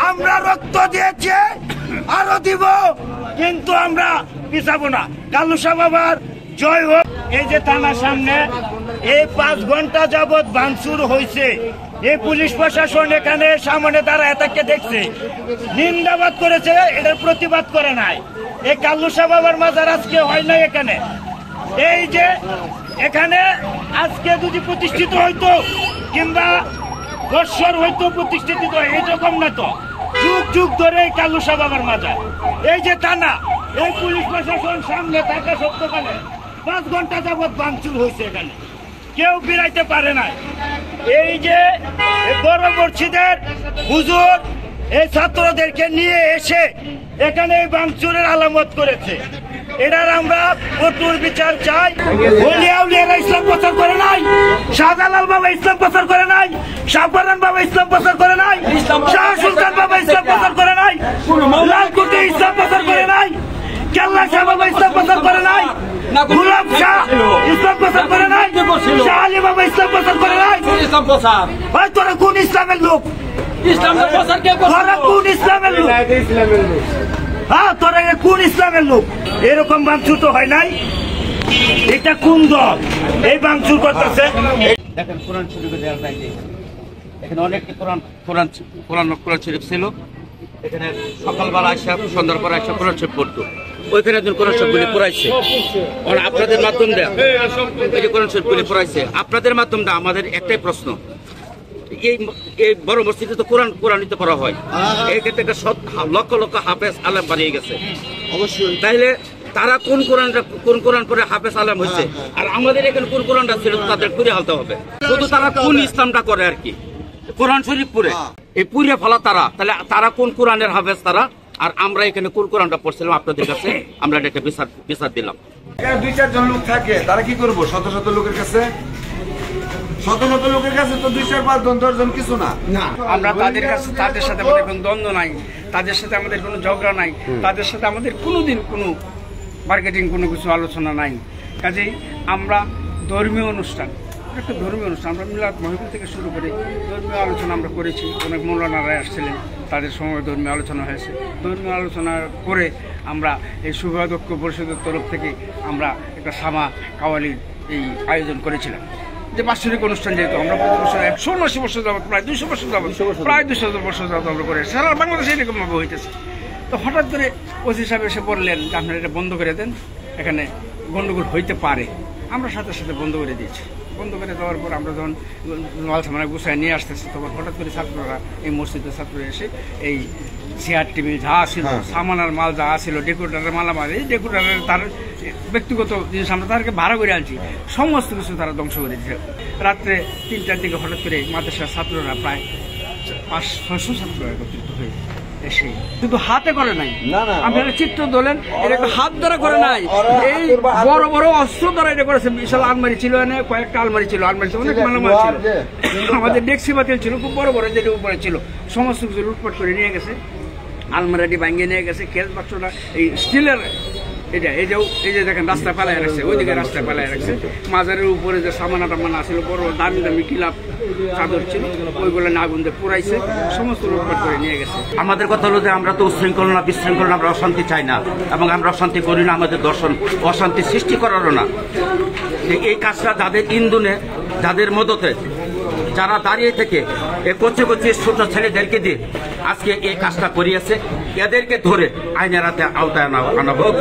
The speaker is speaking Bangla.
আমরা রক্ত দিয়েছি, আরো দিব, কিন্তু আমরা পিছাবো না। কালুসা বাবার জয় হোক। এই যে থানার সামনে এই 5 ঘন্টা যাবৎ ভাঙচুর হয়েছে, এই পুলিশ প্রশাসন এখানে সামনে দাঁড়ায় তাকে দেখছে, নিন্দাবাদ করেছে, এটার প্রতিবাদ করে নাই। এই কালুসা বাবার মাজার আজকে হয় নাই এখানে। এই যে এখানে আজকে যদি প্রতিষ্ঠিত হইতো কিংবা বৎসর হইতো প্রতিষ্ঠিত, এইরকম না তো, যুগ যুগ ধরে এই কালুসা বাবার মাজার। এই যে থানা, এই পুলিশ প্রশাসন সামনে থাকা সত্যকালে 5 ঘন্টা যাবৎ ভাঙচুর হয়েছে, এখানে কেউ বেরাইতে পারে নাই। এই যে বড় মসজিদের হুজুর এই ছাত্রদেরকে নিয়ে এসে এখানে এই ভাঙচুরের আলামত করেছে, এটার আমরা কঠোর বিচার চাই। ওলিয়া ইসলাম প্রচার করে নাই, শাহজালাল বাবা ইসলাম প্রচার করে নাই, শাহপরান বাবা ইসলাম প্রচার করে নাই, শাহ সুলতান বাবা ইসলাম প্রচার করে নাই, লালকুটি ইসলাম প্রচার করে নাই, কেল্লা শাহ বাবা ইসলাম প্রচার করে নাই, গুলাব শাহ ইসলাম প্রচার করে নাই, শাহ আলী বাবা ইসলাম প্রচার করে নাই। ভাই তোরা কোন ইসলামের লোক? তোরা কোন ইসলামের লোক? হ্যাঁ, তোরা কোন ইসলামের লোক? এরকম ভাঙচুর তো হয় নাই। এটা কোন দল এই ভাঙচুর করতেছে? দেখেন কোরআন শরীফে দেওয়া যায়, এখানে অনেকটি কোরআন শরীফ ছিল। এখানে সকালবেলা আসা, সন্ধ্যার পর আসা কোরআন শরীফ পড়তো। ওইখানে একজন কোরআন শরীফগুলি পড়াইছে, আপনাদের মাধ্যম দেয় এই যে কোরআন শরীফগুলি পড়াইছে। আপনাদের মাধ্যম দেয় আমাদের একটাই প্রশ্ন, এই বড় মসজিদে তো কোরআনিত করা হয়, এই ক্ষেত্রে একটা লক্ষ লক্ষ হাফেজ আলেম বানিয়ে গেছে। অবশ্যই তাইলে তারা কোন কোরআন পরে হাফেজ আলেম হয়েছে, আর আমাদের এখানে কোন কোরআনটা ছিল তাদের পুরে হালতে হবে। শুধু তারা কোন ইসলামটা করে আর কি, কোরআন শরীফ পুরে এই পুরে ফেলা তারা, তাহলে তারা কোন কোরআনের হাফেজ তারা, আর আমরা এখানে কোন কোরআনটা পড়ছিলাম আপনাদের কাছে আমরা একটা বিচার দিলাম। 2-4 জন লোক থাকে, তারা কি করবো? শত শত লোকের কাছে, শত শত লোকের কাছে তো 2-4-5 জন 10 জন কিছু না। আমরা তাদের কাছে, তাদের সাথে আমাদের কোনো দ্বন্দ্ব নাই, তাদের সাথে আমাদের কোনো ঝগড়া নাই, তাদের সাথে আমাদের কোনোদিন কোনো মার্কেটিং কোনো কিছু আলোচনা নাই। কাজেই আমরা ধর্মীয় অনুষ্ঠান, একটা ধর্মীয় অনুষ্ঠান, আমরা মিলাদ মাহফিল থেকে শুরু করে ধর্মীয় আলোচনা আমরা করেছি। অনেক মৌলানারা আসছিলেন, তাদের সময় ধর্মীয় আলোচনা হয়েছে। ধর্মীয় আলোচনা করে আমরা এই শুভাধ্যক্ষ পরিষদের তরফ থেকে আমরা একটা সামা কাওয়ালির এই আয়োজন করেছিলাম, যে বাৎসরিক অনুষ্ঠান, যেহেতু আমরা প্রতি বছর 180 বছর যাবত, প্রায় 200 বছর যাবত, প্রায় 200 বছর যাবত আমরা করে সারা বাংলাদেশে এরকমভাবে হইতেছে। তো হঠাৎ করে ওসি সাহেব এসে বললেন যে আপনারা এটা বন্ধ করে দেন, এখানে গণ্ডগোল হইতে পারে। আমরা সাথে সাথে বন্ধ করে দিয়েছি। বন্ধ করে দেওয়ার পর আমরা যখন মাল সামানা গুছায় নিয়ে আসতেছি, তখন হঠাৎ করে ছাত্ররা, এই মসজিদের ছাত্ররা এসে এই চেয়ার টেবিল যা ছিল, সামানার মাল যা ছিল, ডেকোরেটারের মালামাল, এই ডেকোরেটারের তার ব্যক্তিগত জিনিস আমরা তাদেরকে ভাড়া করে আনছি, সমস্ত কিছু তারা ধ্বংস করে দিচ্ছে। রাত্রে 3টার দিকে হঠাৎ করে মাদ্রাসার ছাত্ররা প্রায় 500-600 ছাত্র একত্রিত হয়ে এসে শুধু হাতে করে নাই, আপনারা চিত্র তোলেন, এটা একটা হাত দ্বারা করে নাই, এই বড় বড় অস্ত্র দ্বারা এটা করেছে। বিশাল আলমারি ছিল, এনে কয়েকটা আলমারি ছিল, আলমারিতে অনেক মালামাল ছিল, আমাদের ডেক্সি বাতিল ছিল খুব বড় বড়, যেটা উপরে ছিল সমস্ত কিছু লুটপাট করে নিয়ে গেছে। আলমারিটি ভাঙিয়ে নিয়ে গেছে, কেস বাক্সটা এই স্টিলের এটা, এই যে দেখেন রাস্তায় পালায় রাখছে, ওইদিকে রাস্তায় পালায় রাখছে। মাজারের উপরে যে সামানা টামানা ছিল, বড় দামি দামি কিলাপ চাদর ছিল, ওইগুলো আগুন দিয়ে পুরাইছে, সমস্ত লুটপাট করে নিয়ে গেছে। আমাদের কথা হলো যে আমরা তো উচ্ছৃঙ্খল না, বিশৃঙ্খল না, আমরা অশান্তি চাই না, এবং আমরা অশান্তি করি না, আমাদের দর্শন অশান্তি সৃষ্টি করারও না। এই কাজটা যাদের ইন্ধনে, যাদের মদতে, যারা দাঁড়িয়ে থেকে এই কচি কচি ছোট ছেলেদেরকে দিয়ে আজকে এই কাজটা করিয়েছে, এদেরকে ধরে আইনের আওতায় আনা হোক।